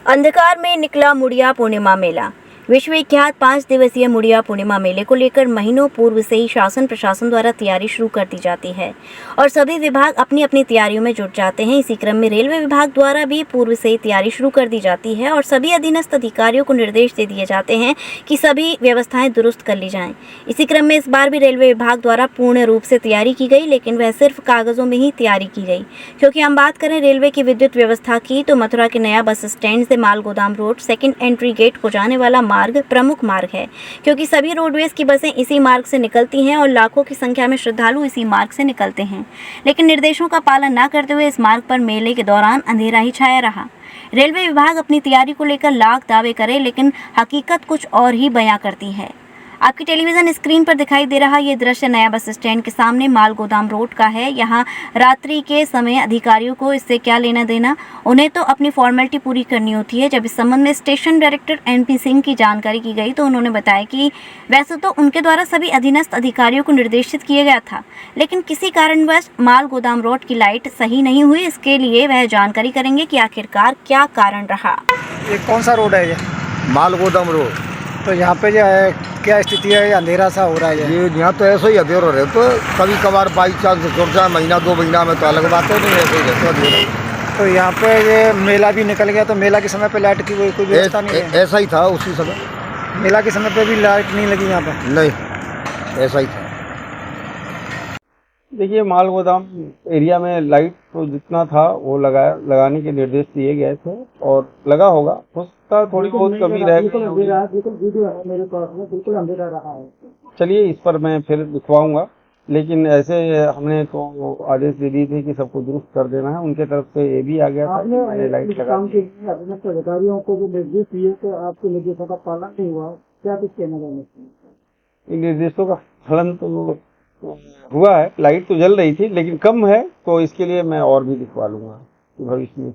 अंधकार में निकला मुड़िया पूर्णिमा मेला। विश्व विख्यात 5 दिवसीय मुड़िया पूर्णिमा मेले को लेकर महीनों पूर्व से ही शासन प्रशासन द्वारा तैयारी शुरू कर दी जाती है और सभी विभाग अपनी अपनी तैयारियों में जुट जाते हैं। इसी क्रम में रेलवे विभाग द्वारा भी पूर्व से ही तैयारी शुरू कर दी जाती है और सभी अधीनस्थ अधिकारियों को निर्देश दे दिए जाते हैं कि सभी व्यवस्थाएं दुरुस्त कर ली जाएं। इसी क्रम में इस बार भी रेलवे विभाग द्वारा पूर्ण रूप से तैयारी की गई, लेकिन वह सिर्फ कागजों में ही तैयारी की गई। क्योंकि हम बात करें रेलवे की विद्युत व्यवस्था की, तो मथुरा के नया बस स्टैंड से माल गोदाम रोड सेकंड एंट्री गेट को जाने वाला मार्ग प्रमुख मार्ग है, क्योंकि सभी रोडवेज की बसें इसी मार्ग से निकलती हैं और लाखों की संख्या में श्रद्धालु इसी मार्ग से निकलते हैं। लेकिन निर्देशों का पालन न करते हुए इस मार्ग पर मेले के दौरान अंधेरा ही छाया रहा। रेलवे विभाग अपनी तैयारी को लेकर लाख दावे करे, लेकिन हकीकत कुछ और ही बयां करती है। आपकी टेलीविजन स्क्रीन पर दिखाई दे रहा ये दृश्य नया बस स्टैंड के सामने माल गोदाम रोड का है। यहाँ रात्रि के समय अधिकारियों को इससे क्या लेना देना, उन्हें तो अपनी फॉर्मेलिटी पूरी करनी होती है। जब इस संबंध में स्टेशन डायरेक्टर NP सिंह की जानकारी की गई तो उन्होंने बताया कि वैसे तो उनके द्वारा सभी अधीनस्थ अधिकारियों को निर्देशित किया गया था, लेकिन किसी कारणवश माल गोदाम रोड की लाइट सही नहीं हुई। इसके लिए वह जानकारी करेंगे कि आखिरकार क्या कारण रहा। ये कौन सा रोड है? ये माल गोदाम रोड। तो यहाँ पे जो है क्या स्थिति है? अंधेरा सा हो रहा है। ये यहाँ तो ऐसा ही अंधेरा रहे, तो कभी कभार बाई चांस छुट जाए महीना 2 महीना में, तो अलग बात है, नहीं ऐसे ही रहता अंधेरा। तो यहाँ पे ये मेला भी निकल गया, तो मेला के समय पे लाइट की कोई व्यवस्था नहीं है? ऐसा ही था उसी समय। मेला के समय पे भी लाइट नहीं लगी यहाँ पे? नहीं, ऐसा ही था। देखिए, माल गोदाम एरिया में लाइट तो जितना था वो लगाने के निर्देश दिए गए थे और लगा होगा। हो सकता है थोड़ी बहुत कमी रह गई। चलिए, इस पर मैं फिर दिखवाऊंगा, लेकिन ऐसे हमने तो आदेश दे दिए थे कि सबको दुरुस्त कर देना है। उनके तरफ से ये भी आ गया था, मैंने लाइट लगा दी। अधिकारियों को जो निर्देश दिए तो आपके निर्देशों का पालन नहीं हुआ, क्या कुछ कहना चाहेंगे? इन निर्देशों का पालन तो हुआ है, लाइट तो जल रही थी लेकिन कम है, तो इसके लिए मैं और भी दिखवा लूंगा कि भविष्य में।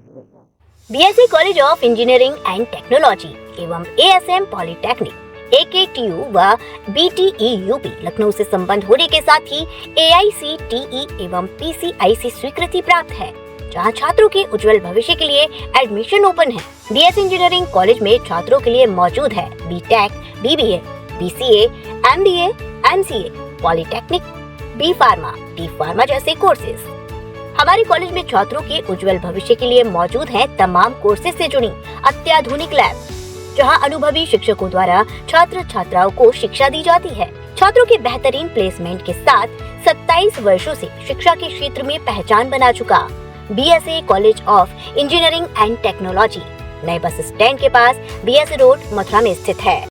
BSc college of engineering and technology एवं ASM पॉलिटेक्निक AKTU व BTEUP लखनऊ से संबंध होने के साथ ही AICTE एवं PCIC स्वीकृति प्राप्त है, जहां छात्रों के उज्जवल भविष्य के लिए एडमिशन ओपन है। BSc इंजीनियरिंग कॉलेज में छात्रों के लिए मौजूद है BTech, BBA, BCA, MBA, MCA, polytechnic, B pharma, D pharma जैसे कोर्सेज। हमारे कॉलेज में छात्रों के उज्जवल भविष्य के लिए मौजूद हैं तमाम कोर्सेज से जुड़ी अत्याधुनिक लैब, जहां अनुभवी शिक्षकों द्वारा छात्र छात्राओं को शिक्षा दी जाती है। छात्रों के बेहतरीन प्लेसमेंट के साथ 27 वर्षों से शिक्षा के क्षेत्र में पहचान बना चुका BSc college of engineering and technology नए बस स्टैंड के पास BSc रोड मथुरा में स्थित है।